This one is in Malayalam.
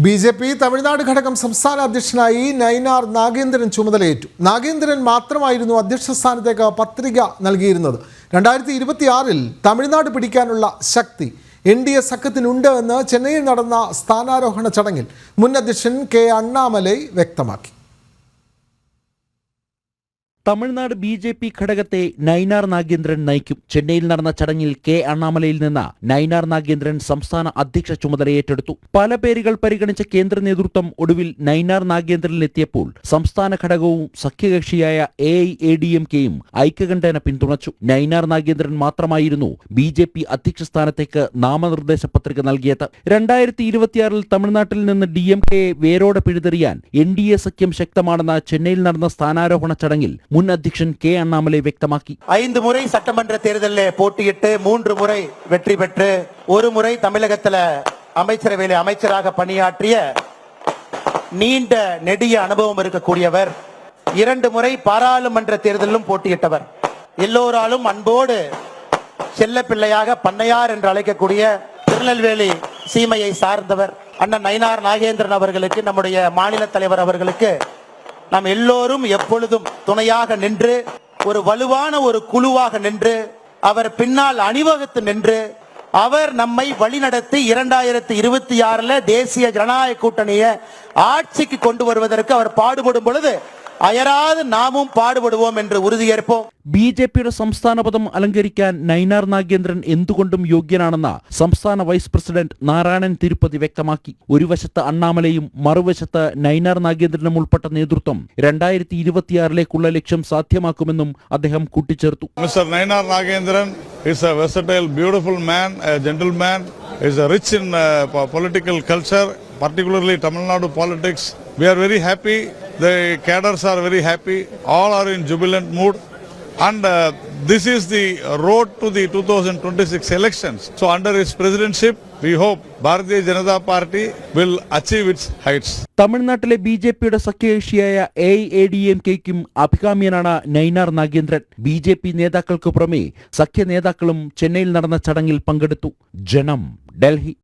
ബി.ജെ.പി. തമിഴ്നാട് ഘടകം സംസ്ഥാന അധ്യക്ഷനായി നയിനാർ നാഗേന്ദ്രൻ ചുമതലയേറ്റു. നാഗേന്ദ്രൻ മാത്രമായിരുന്നു അധ്യക്ഷ സ്ഥാനത്തേക്ക് പത്രിക നൽകിയിരുന്നത്. 2026-ൽ തമിഴ്നാട് പിടിക്കാനുള്ള ശക്തി NDA സഖ്യത്തിനുണ്ട് എന്ന് ചെന്നൈയിൽ നടന്ന സ്ഥാനാരോഹണ ചടങ്ങിൽ മുൻ അധ്യക്ഷൻ കെ അണ്ണാമലൈ വ്യക്തമാക്കി. തമിഴ്നാട് ബി.ജെ.പി. ഘടകത്തെ നയിനാർ നാഗേന്ദ്രൻ നയിക്കും. ചെന്നൈയിൽ നടന്ന ചടങ്ങിൽ കെ അണ്ണാമലയിൽ നിന്ന് നയിനാർ നാഗേന്ദ്രൻ സംസ്ഥാന അധ്യക്ഷ ചുമതല ഏറ്റെടുത്തു. പല പേരുകൾ പരിഗണിച്ച കേന്ദ്ര നേതൃത്വം ഒടുവിൽ നയിനാർ നാഗേന്ദ്രനിലെത്തിയപ്പോൾ സംസ്ഥാന ഘടകവും സഖ്യകക്ഷിയായ AIADMKയും ഐക്യകണ്ഠേന പിന്തുണച്ചു. നയിനാർ നാഗേന്ദ്രൻ മാത്രമായിരുന്നു ബി.ജെ.പി. അധ്യക്ഷ സ്ഥാനത്തേക്ക് നാമനിർദ്ദേശ പത്രിക നൽകിയത്. 2026-ൽ തമിഴ്നാട്ടിൽ നിന്ന് DMKയെ വേരോടെ പിഴുതെറിയാൻ NDA സഖ്യം ശക്തമാണെന്ന് ചെന്നൈയിൽ നടന്ന സ്ഥാനാരോഹണ ചടങ്ങിൽ മുൻ അധ്യക്ഷൻ കെ അണ്ണാമലൈ വ്യക്തമാക്കി. 5 முறை சட்டமன்ற தேர்தலில் போட்டியிட்டு 3 முறை வெற்றி பெற்று ஒரு முறை தமிழகத்தில் அமைச்சரவையில் அமைச்சராக பணியாற்றிய நீண்ட நெடிய அனுபவம் இருக்கக்கூடியவர். 2 முறை பாராளுமன்ற தேர்தலிலும் போட்டியிட்டவர். எல்லோராலும் அன்போடு செல்ல பிள்ளையாக பண்ணையார் என்று அழைக்கக்கூடிய திருநெல்வேலி சீமையை சார்ந்தவர் அண்ணன் நயினார் நாகேந்திரன் அவர்களுக்கு, நம்முடைய மாநில தலைவர் அவர்களுக்கு நாம் எல்லோரும் எப்பொழுதும் துணையாக நின்று ஒரு வலுவான ஒரு குழுவாக நின்று அவர் பின்னால் அணிவகுத்து நின்று அவர் நம்மை வழிநடத்தி 2026 தேசிய ஜனநாயக கூட்டணியை ஆட்சிக்கு கொண்டு வருவதற்கு அவர் பாடுபடும் பொழுது അയരാതെ നാമും പാടുപെടുവോം എന്ന് ഉറുതിയേൽപ്പോം. ബി.ജെ.പിയുടെ സംസ്ഥാന പദം അലങ്കരിക്കാൻ നയിനാർ നാഗേന്ദ്രൻ എന്തുകൊണ്ടും യോഗ്യനാണെന്ന് സംസ്ഥാന വൈസ് പ്രസിഡന്റ് നാരായണൻ തിരുപ്പതി വ്യക്തമാക്കി. ഒരു വശത്ത് അണ്ണാമലയും മറുവശത്ത് നയിനാർ നാഗേന്ദ്രനും ഉൾപ്പെട്ട നേതൃത്വം 2026-ലേക്കുള്ള ലക്ഷ്യം സാധ്യമാക്കുമെന്നും അദ്ദേഹം കൂട്ടിച്ചേർത്തു. Mister Nainar Nagendran is a versatile, beautiful man, a gentleman, is rich in political culture, particularly Tamil Nadu politics. We are very happy. The cadres are very happy. All are in jubilant mood. And this is the road to the 2026 elections. So under his presidency, we hope Bharatiya Janata Party will achieve its heights. തമിഴ്നാട്ടിലെ ബി.ജെ.പിയുടെ സഖ്യകക്ഷിയായ AIADMKയ്ക്കും അഭികാമ്യനാണ് നയിനാർ നാഗേന്ദ്രൻ. ബി.ജെ.പി. നേതാക്കൾക്ക് പുറമെ സഖ്യ നേതാക്കളും ചെന്നൈയിൽ നടന്ന ചടങ്ങിൽ പങ്കെടുത്തു. ജനം, ഡൽഹി.